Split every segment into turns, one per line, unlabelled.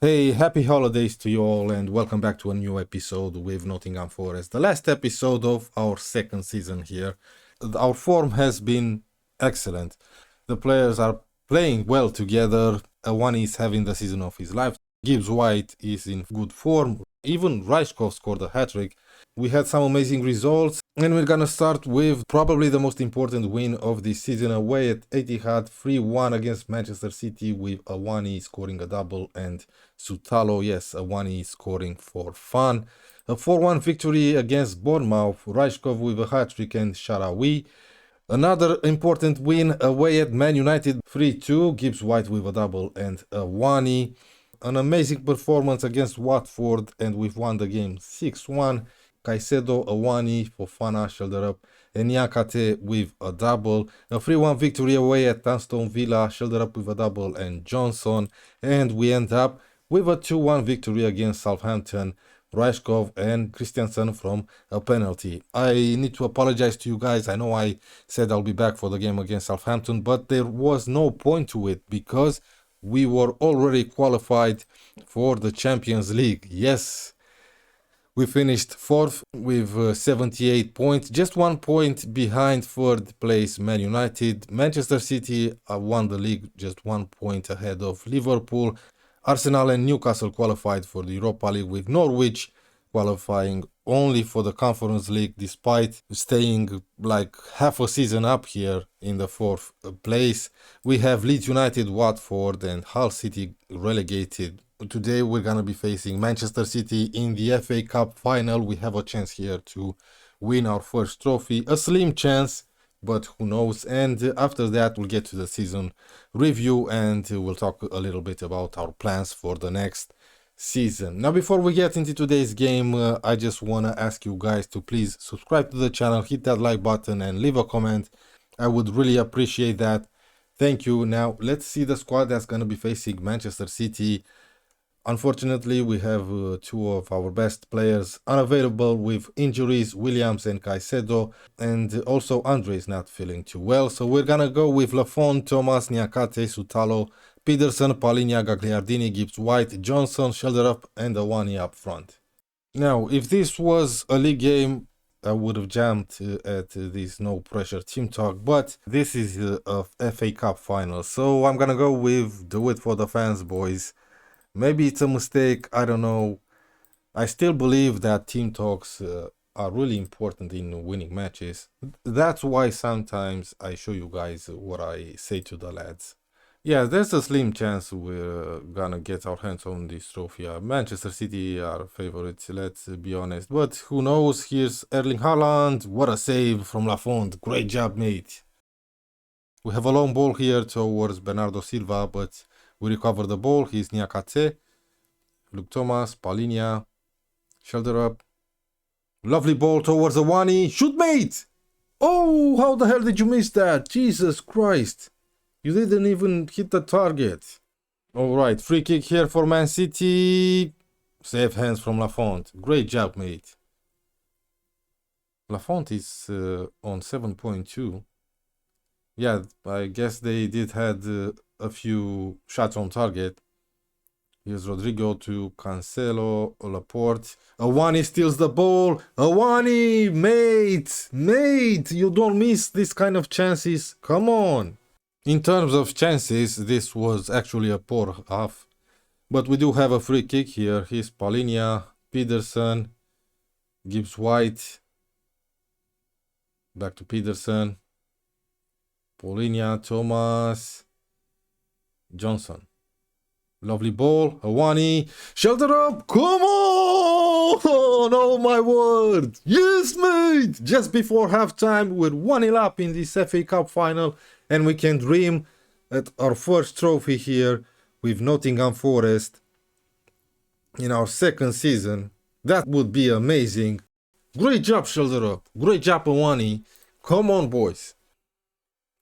Hey, happy holidays to you all, and welcome back to a new episode with Nottingham Forest, the last episode of our second season here. Our form has been excellent. The players are playing well together. One is having the season of his life. Gibbs White is in good form. Even Reichkov scored a hat trick. We had some amazing results, and we're gonna start with probably the most important win of this season away at Etihad, 3-1 against Manchester City, with Awani scoring a double and Sutalo, yes, Awani scoring for fun. A 4-1 victory against Bournemouth, Reichkov with a hat trick and Sharawi. Another important win away at Man United, 3-2, Gibbs White with a double and Awani. An amazing performance against Watford, and we've won the game 6-1. Caicedo, Awani, Fofana, shoulder up, and Niakate with a double. A 3-1 victory away at Aston Villa, shoulder up with a double, and Johnson. And we end up with a 2-1 victory against Southampton, Reichkov and Christiansen from a penalty. I need to apologize to you guys. I know I said I'll be back for the game against Southampton, but there was no point to it because we were already qualified for the Champions League. Yes, we finished fourth with 78 points, just 1 point behind third place Man United. Manchester City won the league just 1 point ahead of Liverpool. Arsenal and Newcastle qualified for the Europa League, with Norwich qualifying only for the Conference League despite staying like half a season up here in the fourth place. We have Leeds United, Watford and Hull City relegated. Today we're gonna be facing Manchester City in the FA Cup final. We have a chance here to win our first trophy, a slim chance, but who knows. And after that we'll get to the season review and we'll talk a little bit about our plans for the next season. Now, before we get into today's game, I just want to ask you guys to please subscribe to the channel, hit that like button and leave a comment. I would really appreciate that. Thank you. Now let's see the squad that's going to be facing Manchester City. Unfortunately, we have two of our best players unavailable with injuries, Williams and Caicedo, and also Andre is not feeling too well. So we're gonna go with Lafont, Thomas, Niakate, Sutalo, Peterson, Palinha, Gagliardini, Gibbs White, Johnson, shoulder up, and Awani up front. Now, if this was a league game, I would have jumped at this no pressure team talk, but this is a FA Cup final, so I'm gonna go with do it for the fans, boys. Maybe it's a mistake, I don't know. I still believe that team talks are really important in winning matches. That's why sometimes I show you guys what I say to the lads. Yeah, there's a slim chance we're gonna get our hands on this trophy. Manchester City are favorites, let's be honest. But who knows? Here's Erling Haaland. What a save from Lafont. Great job, mate. We have a long ball here towards Bernardo Silva, but we recover the ball. He's Niakate. Luke Thomas, Palinha. Shoulder up. Lovely ball towards Awani. Shoot, mate! Oh, how the hell did you miss that? Jesus Christ. You didn't even hit the target. Alright, free kick here for Man City. Safe hands from Lafont. Great job, mate. Lafont is on 7.2. Yeah, I guess they did had a few shots on target. Here's Rodrigo to Cancelo, Laporte. Awani steals the ball. Awani, mate, you don't miss this kind of chances. Come on. In terms of chances, this was actually a poor half. But we do have a free kick here. Here's Palinha, Peterson, Gibbs White. Back to Peterson. Palinha, Thomas, Johnson. Lovely ball. Awani. Shoulder up. Come on. Oh my word. Yes, mate. Just before halftime, we're 1-0 up in this FA Cup final. And we can dream at our first trophy here with Nottingham Forest in our second season. That would be amazing. Great job, shoulder up. Great job, Awani. Come on, boys.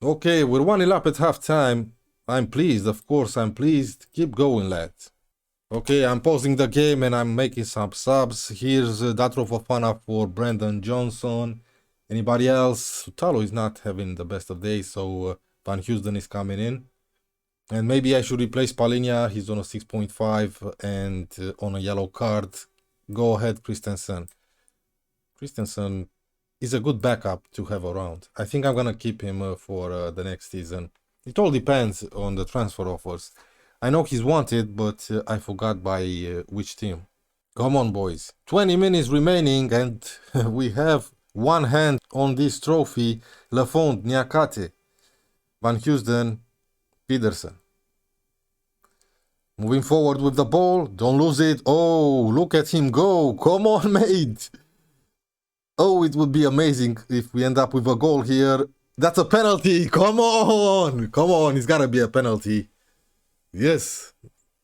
Okay, we're 1-0 up at halftime. I'm pleased, of course, I'm pleased. Keep going, lads. Okay, I'm pausing the game and I'm making some subs. Here's Datro Fofana for Brandon Johnson. Anybody else? Sutalo is not having the best of days, so Van Houston is coming in. And maybe I should replace Palinia. He's on a 6.5 and on a yellow card. Go ahead, Christensen. Christensen is a good backup to have around. I think I'm gonna keep him for the next season. It all depends on the transfer offers. I know he's wanted, but I forgot by which team. Come on, boys. 20 minutes remaining, and we have one hand on this trophy. Lafond, Niakate, Van Housden, Pedersen. Moving forward with the ball. Don't lose it. Oh, look at him go. Come on, mate. Oh, it would be amazing if we end up with a goal here. That's a penalty. Come on. Come on. It's got to be a penalty. Yes.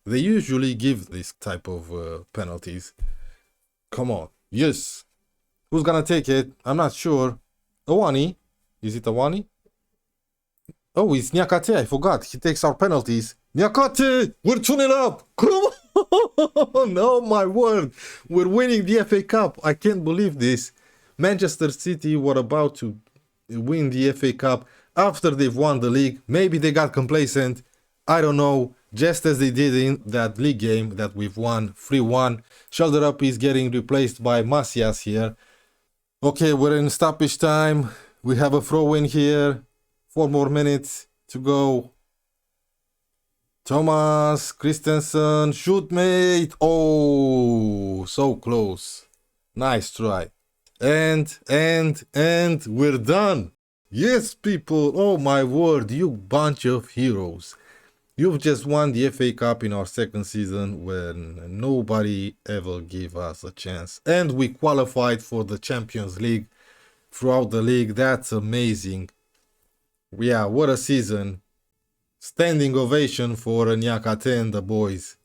They usually give this type of penalties. Come on. Yes. Who's going to take it? I'm not sure. Awani. Is it Awani? Oh, it's Niakate. I forgot. He takes our penalties. Niakate! We're 2-0 up! Come on! Oh my word! We're winning the FA Cup. I can't believe this. Manchester City were about to win the FA Cup after they've won the league. Maybe they got complacent. I don't know. Just as they did in that league game that we've won 3-1. Shoulder Up is getting replaced by Macias here. Okay, we're in stoppage time. We have a throw in here. 4 more minutes to go. Thomas, Christensen, shoot mate. Oh, so close. Nice try. And we're done. Yes, people. Oh my word, you bunch of heroes. You've just won the FA Cup in our second season when nobody ever gave us a chance. And we qualified for the Champions League throughout the league. That's amazing. Yeah, what a season. Standing ovation for Niakate and the boys.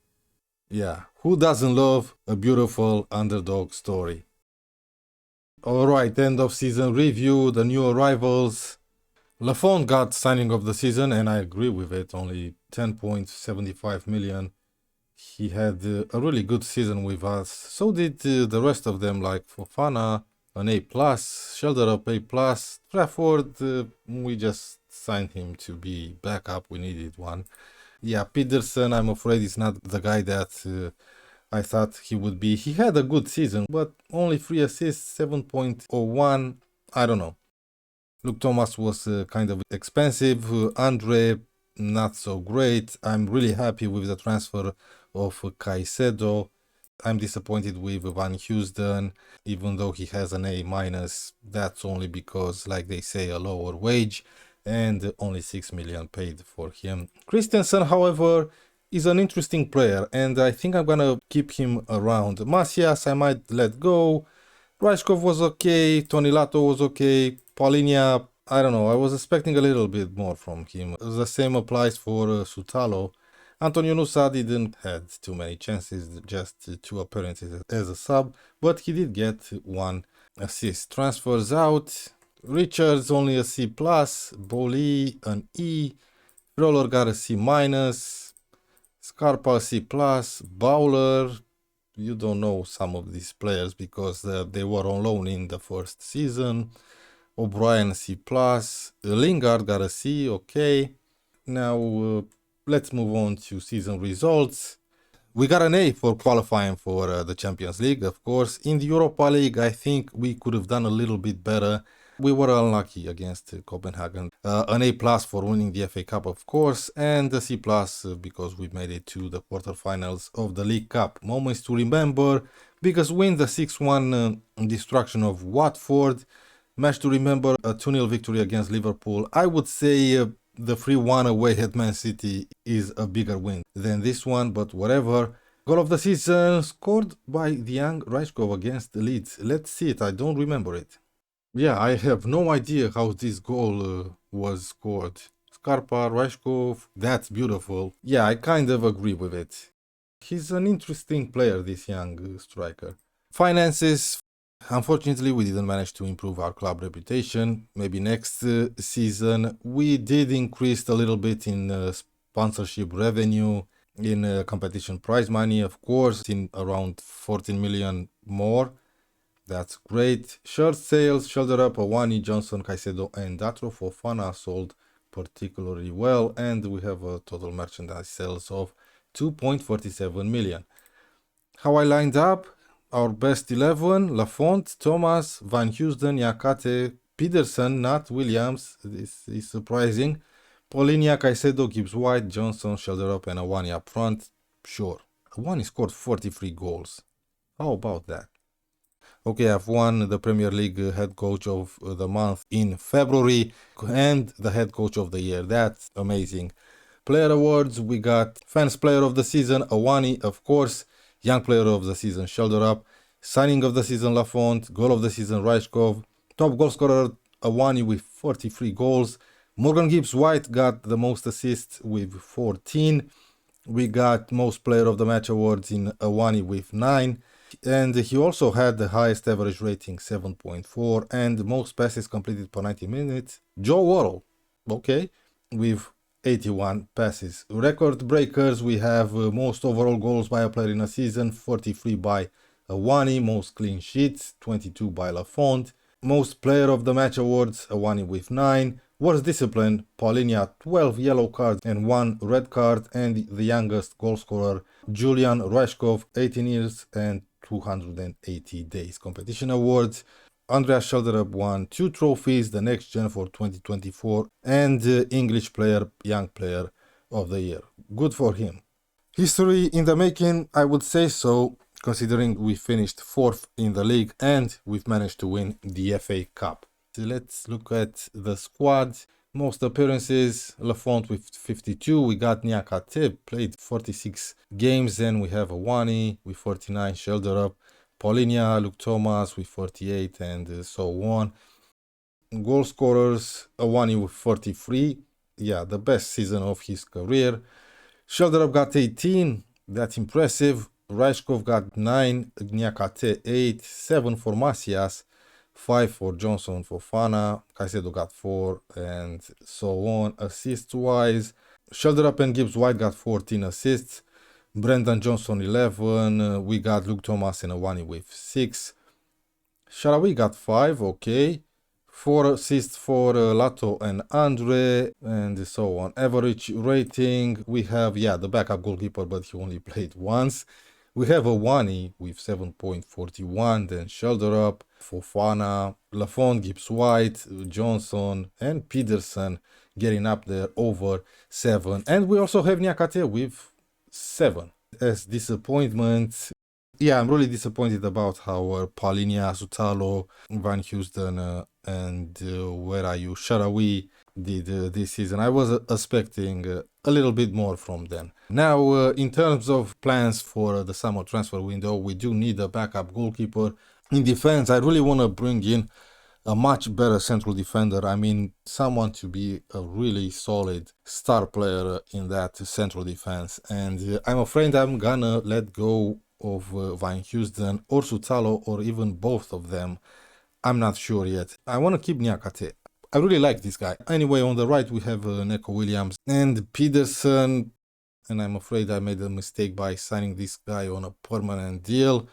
Yeah, who doesn't love a beautiful underdog story? Alright, end of season review, the new arrivals. Lafond got signing of the season, and I agree with it, only 10.75 million. He had a really good season with us. So did the rest of them, like Fofana, an A+, Shoulder Up A+, Trafford, we just signed him to be backup, we needed one. Yeah, Pedersen, I'm afraid is not the guy that I thought he would be. He had a good season, but only 3 assists, 7.01, I don't know. Luke Thomas was kind of expensive, Andre not so great. I'm really happy with the transfer of Caicedo. I'm disappointed with Van Housden, even though he has an A-. That's only because, like they say, a lower wage, and only 6 million paid for him. Christensen, however, is an interesting player, and I think I'm gonna keep him around. Macias, I might let go. Rajkov was okay, Tony Lato was okay, Paulinia, I don't know, I was expecting a little bit more from him. The same applies for Sutalo. Antonio Nusa didn't had too many chances, just 2 appearances as a sub, but he did get 1 assist. Transfers out, Richards only a C+, Boli an E, Roller got a C-, Scarpa a C+, Bowler, you don't know some of these players because they were on loan in the first season. O'Brien C+, Lingard got a C, okay. Now let's move on to season results. We got an A for qualifying for the Champions League, of course. In the Europa League, I think we could have done a little bit better. We were unlucky against Copenhagen. An A+ for winning the FA Cup, of course, and a C+ because we made it to the quarterfinals of the League Cup. Moments to remember: biggest win, the 6-1 destruction of Watford. Match to remember: a 2-0 victory against Liverpool. I would say the 3-1 away at Man City is a bigger win than this one, but whatever. Goal of the season scored by the young Rajkov against Leeds. Let's see it, I don't remember it. Yeah, I have no idea how this goal was scored. Scarpa, Rajkov, that's beautiful. Yeah, I kind of agree with it. He's an interesting player, this young striker. Finances. Unfortunately, we didn't manage to improve our club reputation. Maybe next season. We did increase a little bit in sponsorship revenue, in competition prize money, of course, in around 14 million more. That's great. Shirt sales, Shoulder Up, Awani, Johnson, Caicedo, and Datro Fofana sold particularly well, and we have a total merchandise sales of 2.47 million. How I lined up: our best 11: Lafont, Thomas, Van Housden, Yakate, Peterson, Nat Williams, this is surprising, Polinia, Caicedo, Gibbs White, Johnson, Shelderup, and Awani up front. Sure. Awani scored 43 goals. How about that? Okay, I've won the Premier League head coach of the month in February and the head coach of the year. That's amazing. Player awards: we got Fans Player of the Season, Awani, of course. Young Player of the Season, Shelderup. Signing of the Season, Lafont. Goal of the Season, Rajkov. Top goal scorer, Awani with 43 goals. Morgan Gibbs White got the most assists with 14. We got most Player of the Match awards in Awani with 9. And he also had the highest average rating, 7.4, and most passes completed per 90 minutes. Joe Worrell, okay, with 81 passes. Record breakers: we have most overall goals by a player in a season, 43 by Awani. Most clean sheets, 22 by Lafont. Most Player of the Match awards, Awani with 9. Worst discipline: Paulinia, 12 yellow cards and 1 red card. And the youngest goal scorer, Julian Rashkov, 18 years and 280 days. Competition awards: Andreas Shelderup won 2 trophies, the Next Gen for 2024, and English Player, Young Player of the Year. Good for him. History in the making, I would say so, considering we finished 4th in the league and we've managed to win the FA Cup. So let's look at the squad. Most appearances: Lafont with 52. We got Niakate, played 46 games. Then we have Awani with 49, Shelderup, Paulinia, Luke Thomas with 48, and so on. Goal scorers: Awani with 43. Yeah, the best season of his career. Shelderup got 18. That's impressive. Rajkov got 9. Niakate 8. 7 for Masias. 5 for Johnson, for Fana. Caicedo got 4, and so on. Assists wise, Shelderup and Gibbs White got 14 assists. Brendan Johnson 11. We got Luke Thomas and Awani with 6. Sharawi got 5, okay. 4 assists for Lato and Andre, and so on. Average rating: we have, the backup goalkeeper, but he only played once. We have Awani with 7.41, then Shelderup, Fofana, Lafont, Gibbs White, Johnson, and Peterson getting up there over 7. And we also have Niakate with 7. As disappointment, I'm really disappointed about how Paulinia, Sutalo, Van Housden, and Sharawi did this season. I was expecting a little bit more from them. Now, in terms of plans for the summer transfer window, we do need a backup goalkeeper. In defense, I really want to bring in a much better central defender. I mean, someone to be a really solid star player in that central defense. And I'm afraid I'm gonna let go of Van Housden or Sutalo, or even both of them. I'm not sure yet. I want to keep Niakate. I really like this guy. Anyway, on the right we have Neko Williams and Peterson, and I'm afraid I made a mistake by signing this guy on a permanent deal.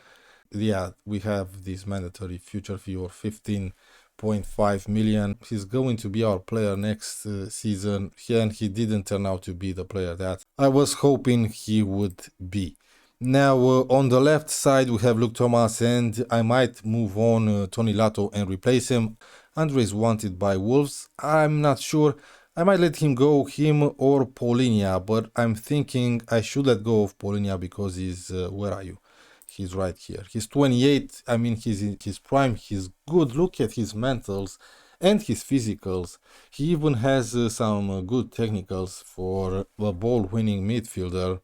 We have this mandatory future fee of 15.5 million. He's going to be our player next season, and he didn't turn out to be the player that I was hoping he would be. Now, on the left side, we have Luke Thomas, and I might move on Tony Lato and replace him. Andre is wanted by Wolves. I'm not sure. I might let him go, him or Paulinia, but I'm thinking I should let go of Paulinia because he's, where are you? He's right here. He's 28. I mean, he's in his prime. He's good. Look at his mentals and his physicals. He even has some good technicals for a ball-winning midfielder,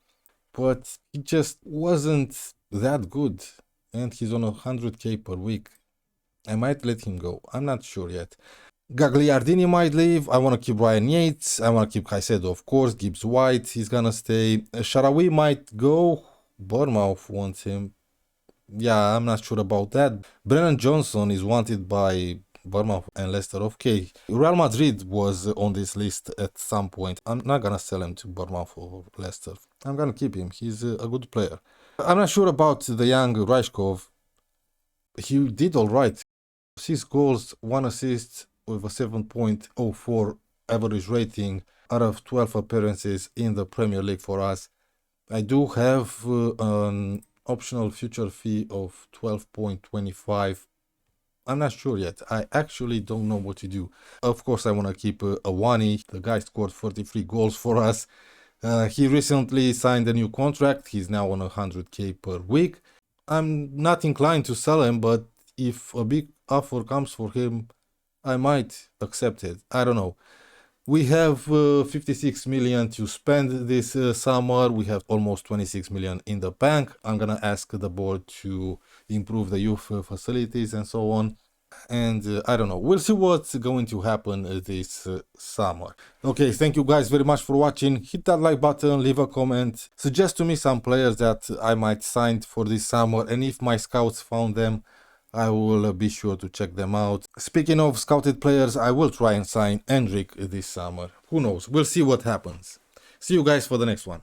but he just wasn't that good, and he's on 100k per week. I might let him go. I'm not sure yet. Gagliardini might leave. I want to keep Ryan Yates. I want to keep Caicedo, of course. Gibbs White, he's gonna stay. Sharawi might go. Bournemouth wants him. I'm not sure about that. Brennan Johnson is wanted by Bournemouth and Leicester. Okay, Real Madrid was on this list at some point. I'm not gonna sell him to Bournemouth or Leicester. I'm gonna keep him. He's a good player. I'm not sure about the young Rajkov. He did all right. 6 goals, 1 assist with a 7.04 average rating out of 12 appearances in the Premier League for us. I do have an optional future fee of 12.25. I'm not sure yet. I actually don't know what to do. Of course, I want to keep Awani. The guy scored 43 goals for us. He recently signed a new contract. He's now on 100k per week. I'm not inclined to sell him, but if a big offer comes for him, I might accept it. I don't know. We have 56 million to spend this summer. We have almost 26 million in the bank. I'm gonna ask the board to improve the youth facilities and so on. And I don't know. We'll see what's going to happen this summer. Okay, thank you guys very much for watching. Hit that like button, leave a comment. Suggest to me some players that I might sign for this summer. And if my scouts found them, I will be sure to check them out. Speaking of scouted players, I will try and sign Hendrik this summer. Who knows? We'll see what happens. See you guys for the next one.